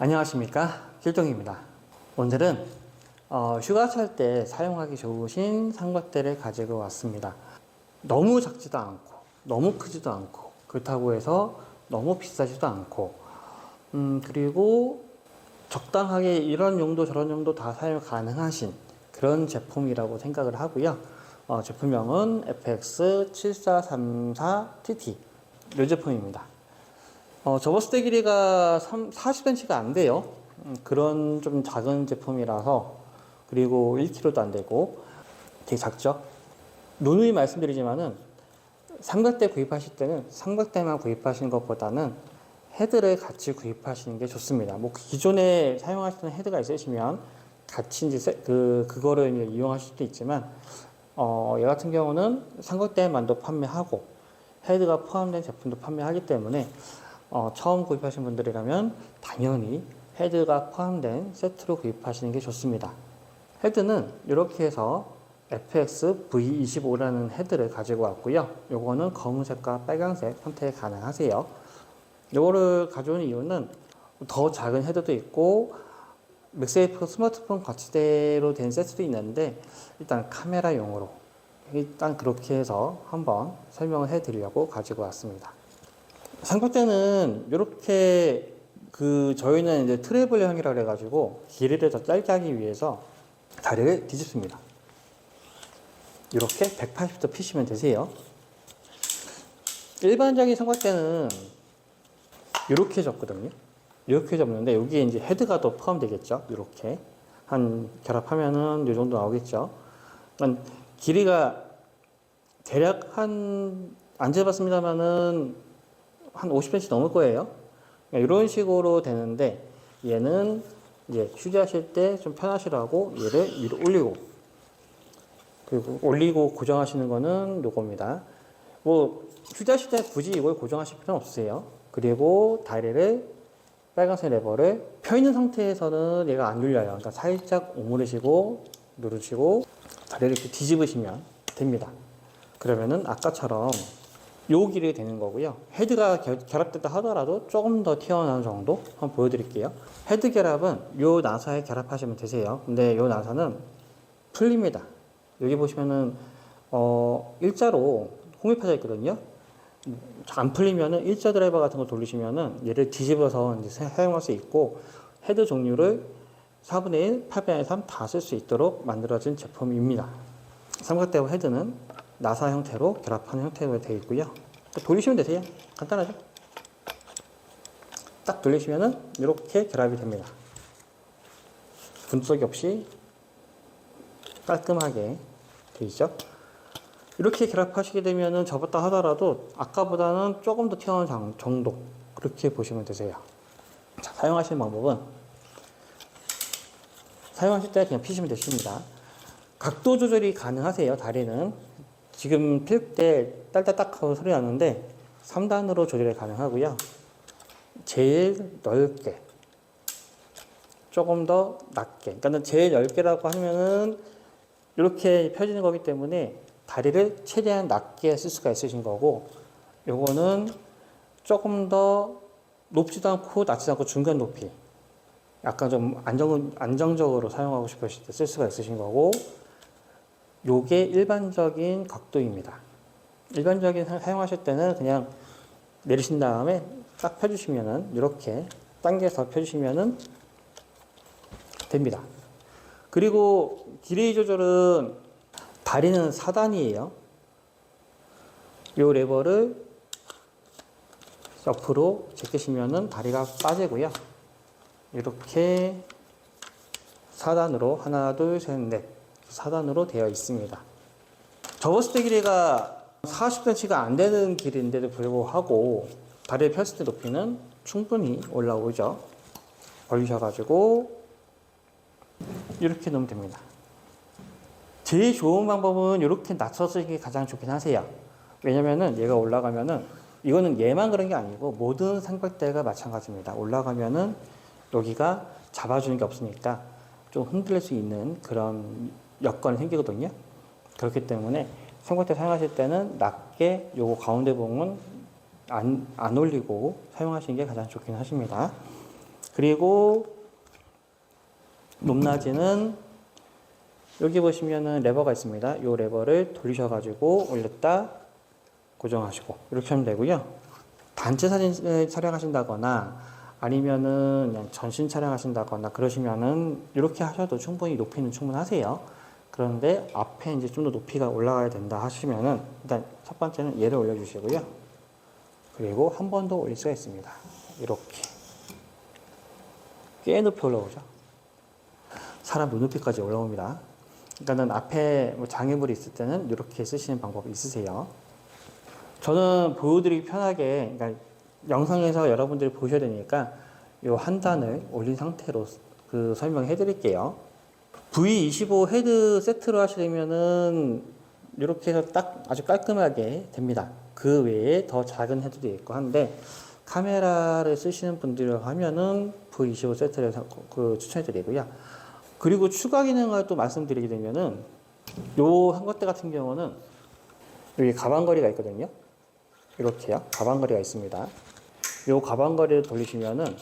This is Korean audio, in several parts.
안녕하십니까, 필동입니다. 오늘은 휴가철 때 사용하기 좋으신 삼각대를 가지고 왔습니다. 너무 작지도 않고 너무 크지도 않고 그렇다고 해서 너무 비싸지도 않고 그리고 적당하게 이런 용도 저런 용도 다 사용 가능하신 그런 제품이라고 생각을 하고요. 제품명은 FX7434TT 이 제품입니다. 접었을 길이가 40cm가 안 돼요. 그런 좀 작은 제품이라서, 그리고 1kg도 안 되고 되게 작죠. 누누이 말씀드리지만은 삼각대 구입하실 때는 삼각대만 구입하시는 것보다는 헤드를 같이 구입하시는 게 좋습니다. 뭐 기존에 사용하시던 헤드가 있으시면 같이 이제 그거를 이제 이용하실 수도 있지만, 얘 같은 경우는 삼각대만도 판매하고 헤드가 포함된 제품도 판매하기 때문에 처음 구입하신 분들이라면 당연히 헤드가 포함된 세트로 구입하시는 게 좋습니다. 헤드는 이렇게 해서 FX V25라는 헤드를 가지고 왔고요. 요거는 검은색과 빨간색 선택 가능하세요. 요거를 가져온 이유는 더 작은 헤드도 있고 맥세이프 스마트폰 거치대로 된 세트도 있는데, 일단 카메라용으로 일단 그렇게 해서 한번 설명을 해 드리려고 가지고 왔습니다. 삼각대는 이렇게 저희는 이제 트래블형이라 그래가지고 길이를 더 짧게 하기 위해서 다리를 뒤집습니다. 이렇게 180도 피시면 되세요. 일반적인 삼각대는 이렇게 접거든요. 이렇게 접는데 여기에 이제 헤드가 더 포함되겠죠. 이렇게 한 결합하면은 이 정도 나오겠죠. 길이가 대략 안 재봤습니다만은 한 50cm 넘을 거예요. 이런 식으로 되는데, 얘는 이제 휴지하실 때 좀 편하시라고 얘를 위로 올리고, 그리고 올리고 고정하시는 거는 요겁니다. 뭐 휴지하실 때 굳이 이걸 고정하실 필요는 없으세요. 그리고 다리를 빨간색 레버를 펴 있는 상태에서는 얘가 안 눌려요. 그러니까 살짝 오므리시고 누르시고 다리를 이렇게 뒤집으시면 됩니다. 그러면은 아까처럼 요 길이 되는 거고요. 헤드가 결합됐다 하더라도 조금 더 튀어나온 정도 한번 보여드릴게요. 헤드 결합은 요 나사에 결합하시면 되세요. 근데 요 나사는 풀립니다. 여기 보시면은 일자로 홈이 파져 있거든요. 안 풀리면은 일자 드라이버 같은 거 돌리시면은 얘를 뒤집어서 이제 사용할 수 있고, 헤드 종류를 4분의 1, 8분의 3 다 쓸 수 있도록 만들어진 제품입니다. 삼각대와 헤드는 나사 형태로 결합하는 형태로 되어 있고요. 돌리시면 되세요. 간단하죠? 딱 돌리시면은 이렇게 결합이 됩니다. 분석이 없이 깔끔하게 되어 있죠? 이렇게 결합하시게 되면은 접었다 하더라도 아까보다는 조금 더 튀어나온 정도, 그렇게 보시면 되세요. 자, 사용하시는 방법은 사용하실 때 그냥 피시면 되십니다. 각도 조절이 가능하세요. 다리는 지금 필 때 딸딸딱 하고 소리 나는데 3단으로 조절이 가능하고요. 제일 넓게, 조금 더 낮게, 그러니까 제일 넓게라고 하면은 이렇게 펴지는 거기 때문에 다리를 최대한 낮게 쓸 수가 있으신 거고, 요거는 조금 더 높지도 않고 낮지도 않고 중간 높이, 약간 좀 안정적으로 사용하고 싶으실 때 쓸 수가 있으신 거고, 요게 일반적인 각도입니다. 일반적인 사용하실 때는 그냥 내리신 다음에 딱 펴주시면은, 이렇게 당겨서 펴주시면은 됩니다. 그리고 길이 조절은 다리는 4단이에요. 요 레버를 옆으로 제끼시면은 다리가 빠지고요. 이렇게 4단으로 하나, 둘, 셋, 넷 4단으로 되어 있습니다. 접었을 때 길이가 40cm가 안 되는 길인데도 불구하고 다리를 폈을 때 높이는 충분히 올라오죠. 벌리셔가지고 이렇게 넣으면 됩니다. 제일 좋은 방법은 이렇게 낮춰서 쓰기 가장 좋긴 하세요. 왜냐면은 얘가 올라가면은, 이거는 얘만 그런 게 아니고 모든 삼각대가 마찬가지입니다. 올라가면은 여기가 잡아주는 게 없으니까 좀 흔들릴 수 있는 그런 여건이 생기거든요. 그렇기 때문에 삼각대 사용하실 때는 낮게 요거 가운데 부분은 안 올리고 사용하시는 게 가장 좋긴 하십니다. 그리고 높낮이는 여기 보시면은 레버가 있습니다. 이 레버를 돌리셔가지고 올렸다 고정하시고 이렇게 하면 되고요. 단체 사진을 촬영하신다거나 아니면은 그냥 전신 촬영하신다거나 그러시면은 이렇게 하셔도 충분히 높이는 충분하세요. 그런데 앞에 이제 좀 더 높이가 올라가야 된다 하시면은 일단 첫 번째는 얘를 올려주시고요. 그리고 한 번 더 올릴 수가 있습니다. 이렇게 꽤 높이 올라오죠. 사람 눈높이까지 올라옵니다. 그러니까는 앞에 뭐 장애물이 있을 때는 이렇게 쓰시는 방법이 있으세요. 저는 보여드리기 편하게, 그러니까 영상에서 여러분들이 보셔야 되니까 이 한 단을 올린 상태로 그 설명해 드릴게요. V25 헤드 세트로 하시려면은 이렇게 해서 딱 아주 깔끔하게 됩니다. 그 외에 더 작은 헤드도 있고 한데 카메라를 쓰시는 분들을 하면은 V25 세트를 추천해 드리고요. 그리고 추가 기능을 또 말씀드리게 되면은 요 한것대 같은 경우는 여기 가방걸이가 있거든요. 이렇게요. 가방걸이가 있습니다. 요 가방걸이를 돌리시면은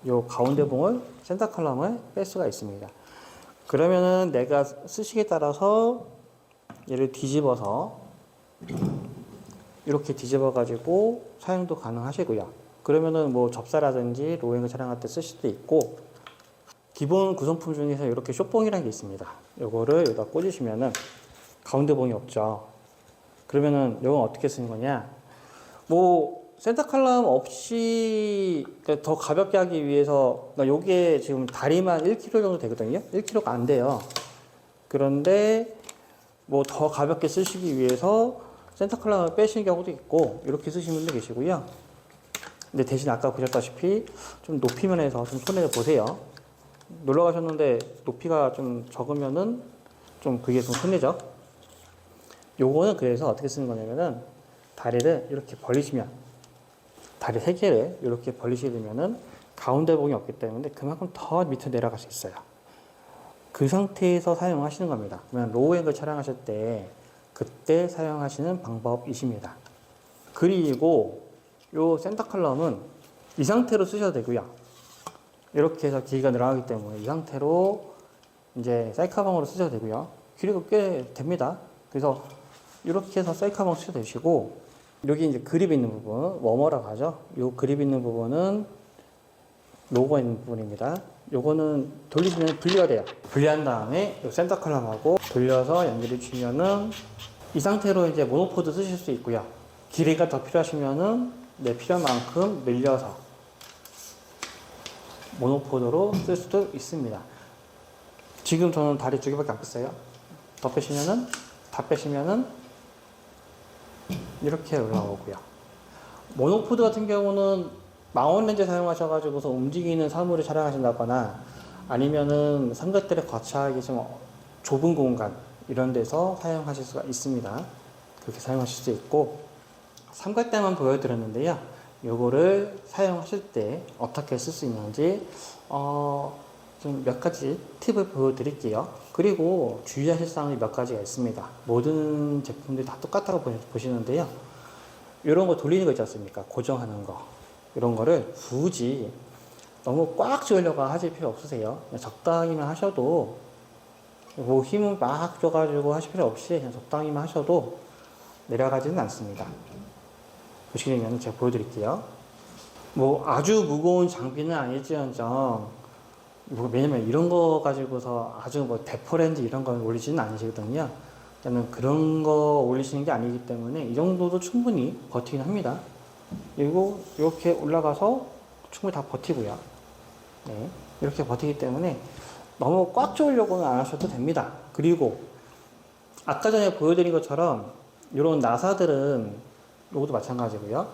요 가운데 봉을 센터 컬럼을 뺄 수가 있습니다. 그러면은 내가 쓰시기에 따라서 얘를 뒤집어서 이렇게 뒤집어 가지고 사용도 가능하시고요. 그러면은 뭐 접사라든지 로잉을 촬영할 때 쓸 수도 있고, 기본 구성품 중에서 이렇게 쇼봉이라는 게 있습니다. 요거를 여기다 꽂으시면은 가운데 봉이 없죠. 그러면은 이건 어떻게 쓰는 거냐? 뭐 센터 컬럼 없이 더 가볍게 하기 위해서, 그러니까 요게 지금 다리만 1kg 정도 되거든요. 1kg가 안 돼요. 그런데 뭐 더 가볍게 쓰시기 위해서 센터 컬럼을 빼시는 경우도 있고 이렇게 쓰시는 분도 계시고요. 근데 대신 아까 보셨다시피 좀 높이 면에서 좀 손해를 보세요. 놀러 가셨는데 높이가 좀 적으면은 좀 그게 좀 손해죠. 요거는 그래서 어떻게 쓰는 거냐면은 다리를 이렇게 벌리시면, 다리 3개를 이렇게 벌리시게 되면은 가운데 봉이 없기 때문에 그만큼 더 밑으로 내려갈 수 있어요. 그 상태에서 사용하시는 겁니다. 그러면 로우앵글 촬영하실 때 그때 사용하시는 방법이십니다. 그리고 요 센터 컬럼은 이 상태로 쓰셔도 되고요. 이렇게 해서 길이가 늘어나기 때문에 이 상태로 이제 셀카봉으로 쓰셔도 되고요. 길이가 꽤 됩니다. 그래서 이렇게 해서 셀카봉 쓰셔도 되시고, 여기 이제 그립 있는 부분, 워머라고 하죠. 요 그립 있는 부분은 로고가 있는 부분입니다. 요거는 돌리시면 분리가 돼요. 분리한 다음에 요 센터 컬럼하고 돌려서 연결해 주시면은 이 상태로 이제 모노포드 쓰실 수 있고요. 길이가 더 필요하시면은 내 필요한 만큼 늘려서 모노포드로 쓸 수도 있습니다. 지금 저는 다리 2개밖에 안 뺐어요. 더 빼시면은, 다 빼시면은 이렇게 올라오고요. 모노포드 같은 경우는 망원 렌즈 사용하셔가지고서 움직이는 사물을 촬영하신다거나 아니면은 삼각대를 거치하기 좀 좁은 공간 이런 데서 사용하실 수가 있습니다. 그렇게 사용하실 수 있고, 삼각대만 보여드렸는데요. 요거를 사용하실 때 어떻게 쓸 수 있는지 좀 몇 가지 팁을 보여드릴게요. 그리고 주의하실 사항이 몇 가지가 있습니다. 모든 제품들이 다 똑같다고 보시는데요. 이런 거 돌리는 거 있지 않습니까? 고정하는 거. 이런 거를 굳이 너무 꽉 조이려고 하실 필요 없으세요. 그냥 적당히만 하셔도, 뭐 힘을 막 줘가지고 하실 필요 없이 그냥 적당히만 하셔도 내려가지는 않습니다. 보시게 되면 제가 보여드릴게요. 뭐 아주 무거운 장비는 아니지언정, 왜냐면 이런 거 가지고서 아주 뭐 대포렌즈 이런 거 올리지는 않으시거든요. 일단은 그런 거 올리시는 게 아니기 때문에 이 정도도 충분히 버티긴 합니다. 그리고 이렇게 올라가서 충분히 다 버티고요. 네, 이렇게 버티기 때문에 너무 꽉 조이려고는 안 하셔도 됩니다. 그리고 아까 전에 보여드린 것처럼 이런 나사들은, 이것도 마찬가지고요.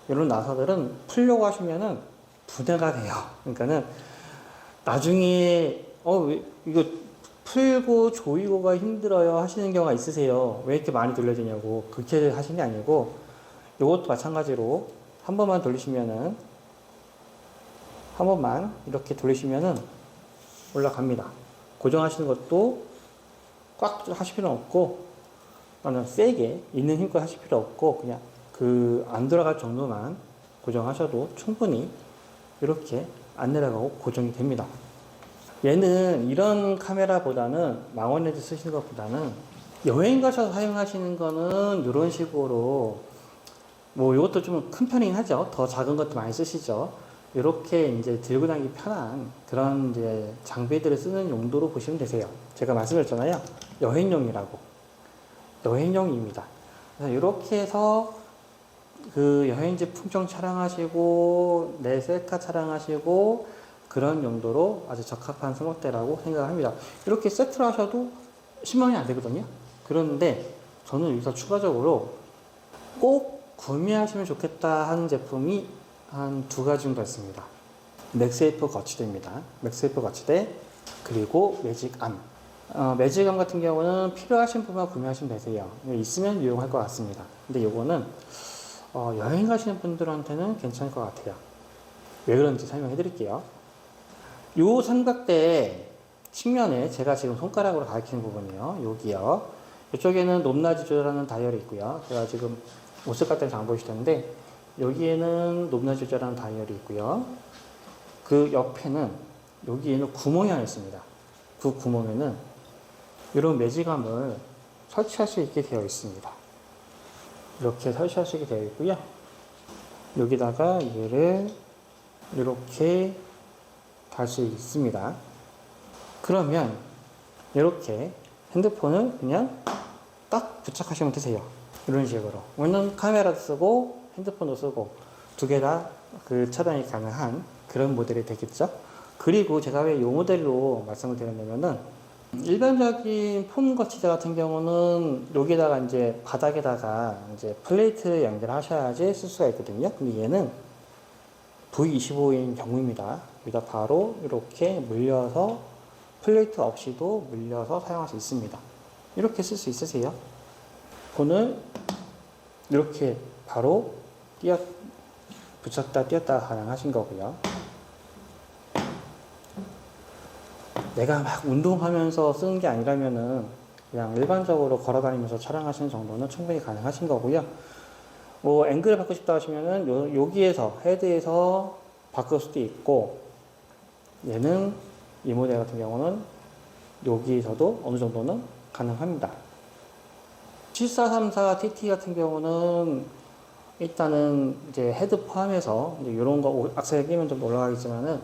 이런 나사들은 풀려고 하시면은 분해가 돼요. 그러니까는 나중에 이거 풀고 조이고가 힘들어요 하시는 경우가 있으세요. 왜 이렇게 많이 돌려지냐고. 그렇게 하시는 게 아니고, 이것도 마찬가지로 한 번만 돌리시면은, 한 번만 이렇게 돌리시면은 올라갑니다. 고정하시는 것도 꽉 하실 필요는 없고, 세게 있는 힘껏 하실 필요 없고, 그냥 그 안 돌아갈 정도만 고정하셔도 충분히 이렇게 안 내려가고 고정이 됩니다. 얘는 이런 카메라보다는 망원 렌즈 쓰시는 것보다는 여행 가셔서 사용하시는 거는 이런 식으로 뭐 이것도 좀 큰 편이긴 하죠. 더 작은 것도 많이 쓰시죠. 이렇게 이제 들고 다니기 편한 그런 이제 장비들을 쓰는 용도로 보시면 되세요. 제가 말씀드렸잖아요. 여행용이라고. 여행용입니다. 그래서 이렇게 해서 그 여행지 풍경 촬영하시고 내 셀카 촬영하시고 그런 용도로 아주 적합한 스마트대라고 생각합니다. 이렇게 세트를 하셔도 10만 원이 안 되거든요. 그런데 저는 여기서 추가적으로 꼭 구매하시면 좋겠다 하는 제품이 한 두 가지 정도 있습니다. 맥세이프 거치대입니다. 맥세이프 거치대 그리고 매직암. 매직암 같은 경우는 필요하신 분만 구매하시면 되세요. 있으면 유용할 것 같습니다. 근데 요거는 여행 가시는 분들한테는 괜찮을 것 같아요. 왜 그런지 설명해 드릴게요. 요 삼각대 측면에 제가 지금 손가락으로 가리키는 부분이요. 여기요. 이쪽에는 높낮이 조절하는 다이얼이 있고요. 제가 지금 옷색깔 때문에 잘 안 보이실 텐데 여기에는 높낮이 조절하는 다이얼이 있고요. 그 옆에는 여기에는 구멍이 하나 있습니다. 그 구멍에는 이런 매직암을 설치할 수 있게 되어 있습니다. 이렇게 설치할 수 있게 되어 있고요. 여기다가 얘를 이렇게 달 수 있습니다. 그러면 이렇게 핸드폰을 그냥 딱 부착하시면 되세요. 이런 식으로. 오늘 카메라도 쓰고 핸드폰도 쓰고 두 개 다 그 차단이 가능한 그런 모델이 되겠죠. 그리고 제가 왜 이 모델로 말씀을 드렸냐면은 일반적인 폰 거치대 같은 경우는 여기다가 이제 바닥에다가 이제 플레이트를 연결하셔야지 쓸 수가 있거든요. 근데 얘는 V25인 경우입니다. 여기다 바로 이렇게 물려서 플레이트 없이도 물려서 사용할 수 있습니다. 이렇게 쓸 수 있으세요? 폰을 이렇게 바로 붙였다 띄었다 가능하신 거고요. 내가 막 운동하면서 쓰는 게 아니라면은 그냥 일반적으로 걸어 다니면서 촬영하시는 정도는 충분히 가능하신 거고요. 뭐 앵글을 바꾸고 싶다 하시면은 여기에서 헤드에서 바꿀 수도 있고, 얘는 이 모델 같은 경우는 여기에서도 어느 정도는 가능합니다. 7434TT 같은 경우는 일단은 이제 헤드 포함해서 이제 이런 거 악세를 끼면 좀 올라가겠지만은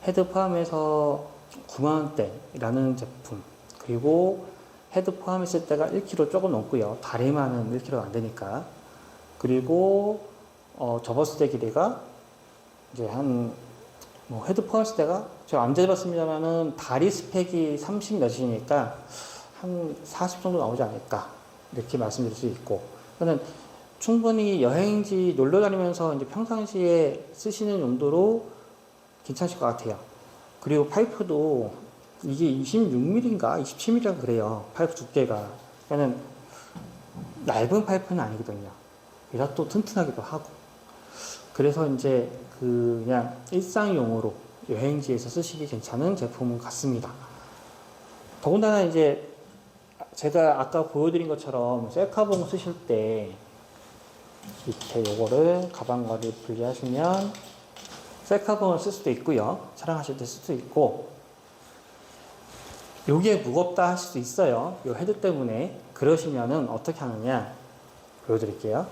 헤드 포함해서 9만원대라는 제품, 그리고 헤드 포함했을 때가 1kg 조금 넘고요. 다리만은 1kg가 안 되니까. 그리고 접었을 때 길이가 이제 뭐 헤드 포함했을 때가 제가 안 재봤습니다만은 다리 스펙이 30 몇이니까 한 40 정도 나오지 않을까 이렇게 말씀드릴 수 있고, 저는 충분히 여행지 놀러 다니면서 이제 평상시에 쓰시는 용도로 괜찮으실 것 같아요. 그리고 파이프도 이게 26mm인가 27mm인가 그래요. 파이프 두께가. 그러니까 얇은 파이프는 아니거든요. 얘가 또 튼튼하기도 하고. 그래서 이제 그냥 일상용으로 여행지에서 쓰시기 괜찮은 제품 같습니다. 더군다나 이제 제가 아까 보여드린 것처럼 셀카봉 쓰실 때 이렇게 요거를 가방거리 분리하시면 셀카봉을 쓸 수도 있고요. 촬영하실 때 쓸 수도 있고, 요게 무겁다 하실 수 있어요. 요 헤드 때문에. 그러시면은 어떻게 하느냐 보여드릴게요.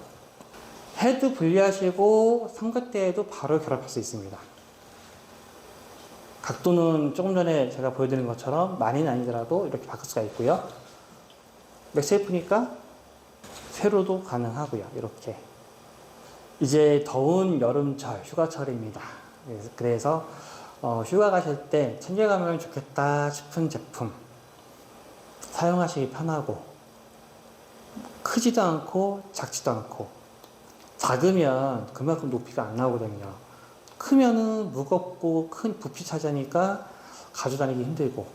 헤드 분리하시고 삼각대에도 바로 결합할 수 있습니다. 각도는 조금 전에 제가 보여드린 것처럼 많이는 아니더라도 이렇게 바꿀 수가 있고요. 맥세이프니까 세로도 가능하고요. 이렇게. 이제 더운 여름철, 휴가철입니다. 그래서 휴가 가실 때 챙겨가면 좋겠다 싶은 제품, 사용하시기 편하고 크지도 않고 작지도 않고, 작으면 그만큼 높이가 안 나오거든요. 크면은 무겁고 큰 부피 차지하니까 가져다니기 힘들고,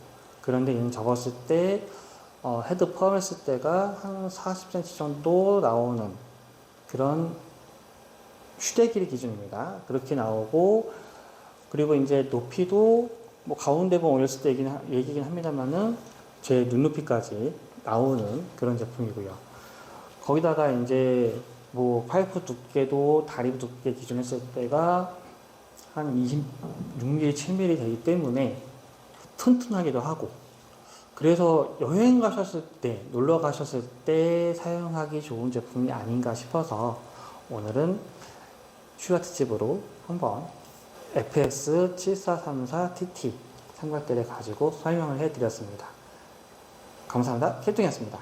그런데 얘는 접었을 때 헤드 포함했을 때가 한 40cm 정도 나오는 그런 휴대 길이 기준입니다. 그렇게 나오고, 그리고 이제 높이도 뭐 가운데 번 올렸을 때 얘기긴 합니다만은 제 눈높이까지 나오는 그런 제품이고요. 거기다가 이제 뭐 파이프 두께도 다리 두께 기준 했을 때가 한 26mm, 7mm 되기 때문에 튼튼하기도 하고, 그래서 여행 가셨을 때, 놀러 가셨을 때 사용하기 좋은 제품이 아닌가 싶어서 오늘은 휴가 특집으로 한번 FX7434TT 삼각대를 가지고 설명을 해드렸습니다. 감사합니다. 캡틴이었습니다.